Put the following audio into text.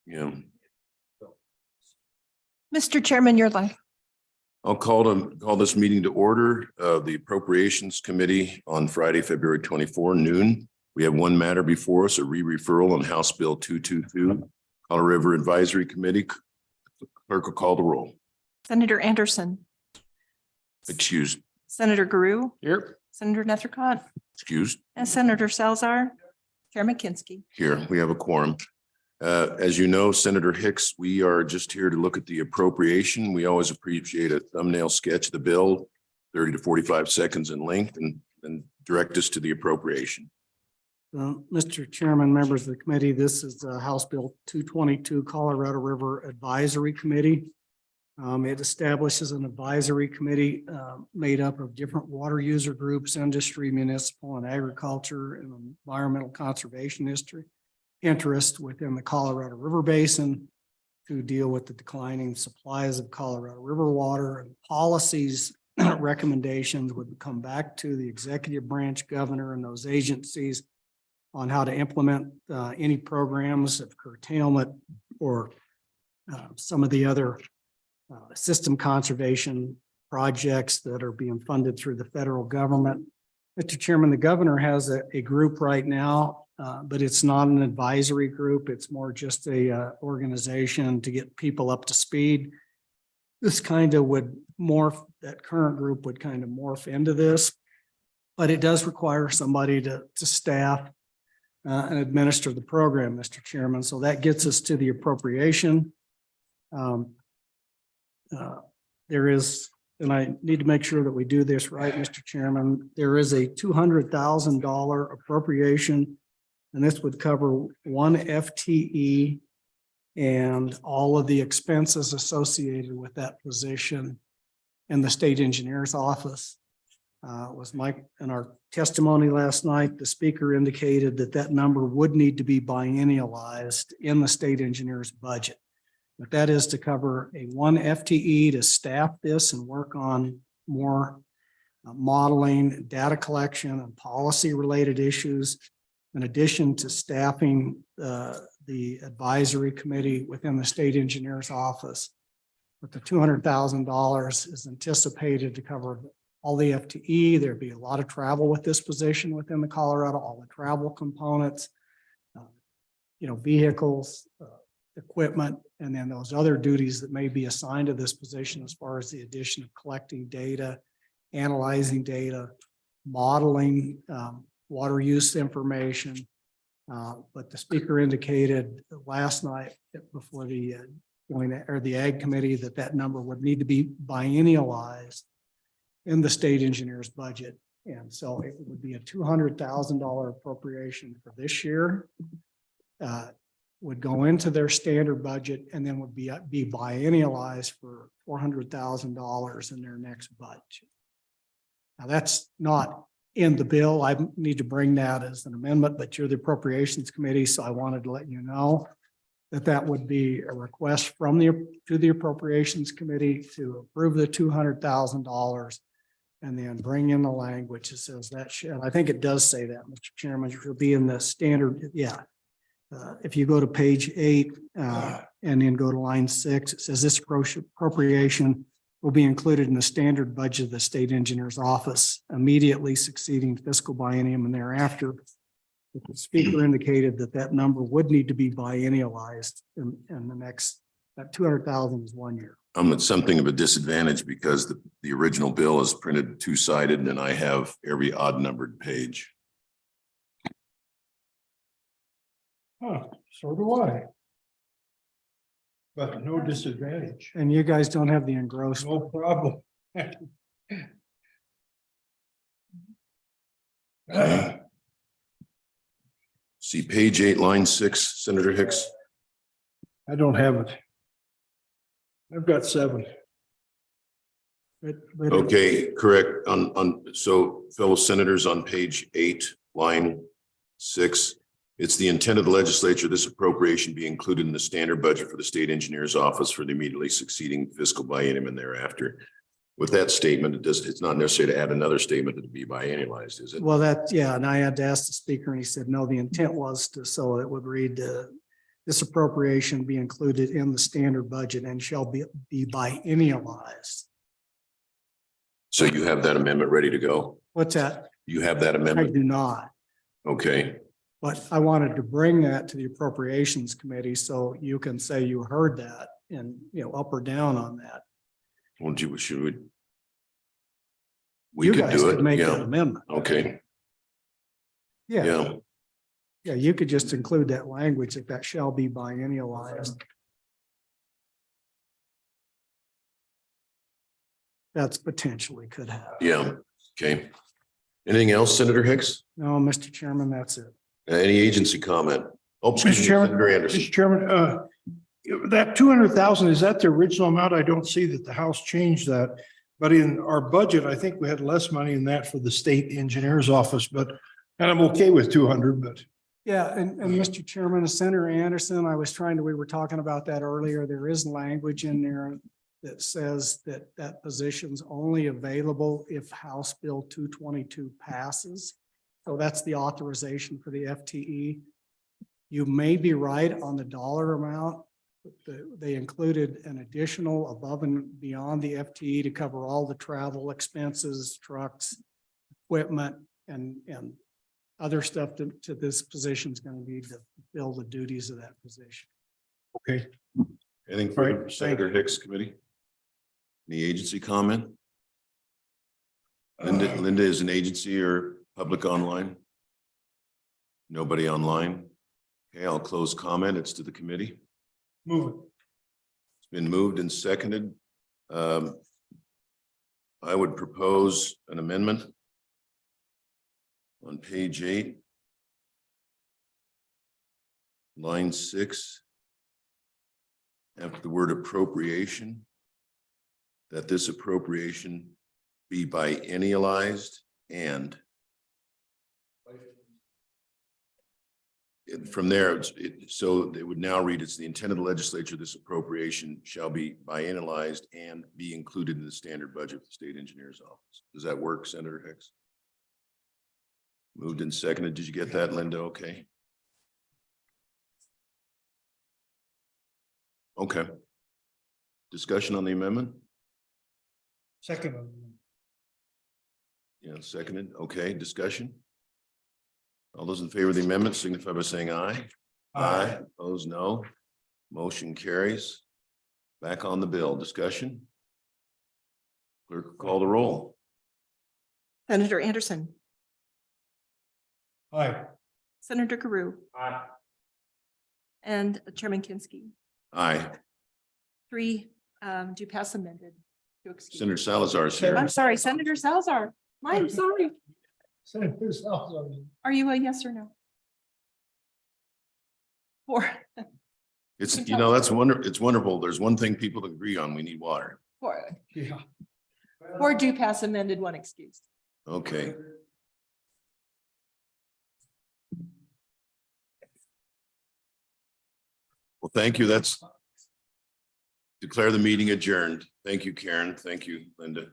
Yeah. Mr. Chairman, you're live. I'll call this meeting to order of the Appropriations Committee on Friday, February 24, noon. We have one matter before us, a re-referral on House Bill 222, Colorado River Advisory Committee. Clerk will call the roll. Senator Anderson, Excused. Senator Guru, Here. Senator Nethercott, Excused. and Senator Salzar, Chairman Kinsky. Here, we have a quorum. As you know, Senator Hicks, we are just here to look at the appropriation. We always appreciate a thumbnail sketch of the bill, 30 to 45 seconds in length, and then direct us to the appropriation. Mr. Chairman, members of the committee, this is House Bill 222, Colorado River Advisory Committee. It establishes an advisory committee made up of different water user groups, industry, municipal, and agriculture, and environmental conservation interest within the Colorado River Basin to deal with the declining supplies of Colorado River water, and policies recommendations would come back to the executive branch, governor, and those agencies on how to implement any programs of curtailment or some of the other system conservation projects that are being funded through the federal government. Mr. Chairman, the governor has a group right now, but it's not an advisory group. It's more just a organization to get people up to speed. This kind of would morph, that current group would kind of morph into this, but it does require somebody to staff and administer the program, Mr. Chairman. So that gets us to the appropriation. There is, and I need to make sure that we do this right, Mr. Chairman, there is a $200,000 appropriation, and this would cover one FTE and all of the expenses associated with that position in the state engineer's office. Was Mike in our testimony last night, the speaker indicated that that number would need to be biennialized in the state engineer's budget. But that is to cover a one FTE to staff this and work on more modeling, data collection, and policy related issues, in addition to staffing the advisory committee within the state engineer's office. But the $200,000 is anticipated to cover all the FTE. There'd be a lot of travel with this position within the Colorado, all the travel components, vehicles, equipment, and then those other duties that may be assigned to this position as far as the addition of collecting data, analyzing data, modeling water use information. But the speaker indicated last night before the Ag Committee that number would need to be biennialized in the state engineer's budget. And so it would be a $200,000 appropriation for this year. Would go into their standard budget and then would be biennialized for $400,000 in their next budget. Now that's not in the bill. I need to bring that as an amendment, but you're the Appropriations Committee, so I wanted to let you know that that would be a request from to the Appropriations Committee to approve the $200,000 and then bring in the language that says that should, I think it does say that, Mr. Chairman, it will be in the standard, yeah. If you go to page 8 and then go to line 6, it says this appropriation will be included in the standard budget of the state engineer's office immediately succeeding fiscal biennium and thereafter. But the speaker indicated that number would need to be biennialized in the next, that 200,000 is 1 year. I'm at something of a disadvantage because the original bill is printed two-sided and I have every odd numbered page. Huh, so do I. But no disadvantage. And you guys don't have the engrossed. No problem. See page 8, line 6, Senator Hicks. I don't have it. I've got 7. But Okay, correct. So fellow senators, on page 8, line 6, it's the intent of the legislature, this appropriation be included in the standard budget for the state engineer's office for the immediately succeeding fiscal biennium and thereafter. With that statement, it's not necessary to add another statement to be biennialized, is it? Well, yeah, and I had to ask the speaker and he said, no, the intent was to, so it would read this appropriation be included in the standard budget and shall be biennialized. So you have that amendment ready to go? What's that? You have that I amendment? do not, Okay, but I wanted to bring that to the Appropriations Committee so you can say you heard that and, up or down on that. well, should we? We You could guys do could it, make that yeah, amendment. okay, Yeah, yeah, yeah, you could just include that language that shall be biennialized. That's potentially could happen. yeah, okay. Anything else, Senator Hicks? No, Mr. Chairman, that's it. Any agency comment? Oh, excuse Mr. me, Chairman, Senator Anderson. Mr. Chairman, that 200,000, is that the original amount? I don't see that the House changed that. But in our budget, I think we had less money in that for the state engineer's office, and I'm okay with 200, but. Yeah, and Mr. Chairman, Senator Anderson, we were talking about that earlier. There is language in there that says that position's only available if House Bill 222 passes. So that's the authorization for the FTE. You may be right on the dollar amount. They included an additional above and beyond the FTE to cover all the travel expenses, trucks, equipment, and other stuff to this position is going to need to fill the duties of that position. Okay. Anything All right, further, Senator Hicks Committee? Any agency comment? Linda is an agency or public online? Nobody online? Okay, I'll close comment. It's to the committee. Move it. It's been moved and seconded. I would propose an amendment on page 8, line 6, after the word appropriation, that this appropriation be biennialized and from there, so it would now read, it's the intent of the legislature, this appropriation shall be biennialized and be included in the standard budget of the state engineer's office. Does that work, Senator Hicks? Moved and seconded. Did you get that, Linda? Okay. Okay. Discussion on the amendment? Second. Yeah, seconded. Okay, discussion? All those in favor of the amendment signify by saying aye. Aye. Opposed, no. Motion carries. Back on the bill. Discussion? Clerk, call the roll. Senator Anderson, Aye. Senator Carew, Aye. and Chairman Kinsky. Aye. 3 do pass amended. To excuse. Senator Salazar is here. I'm sorry, Senator Salazar. I'm sorry. Senator Salazar. Are you a yes or no? 4. It's, that's wonderful. It's wonderful. There's one thing people agree on. We need water. 4. Yeah. 4 do pass amended, 1 excused. Okay. Well, thank you. That's declare the meeting adjourned. Thank you, Karen. Thank you, Linda.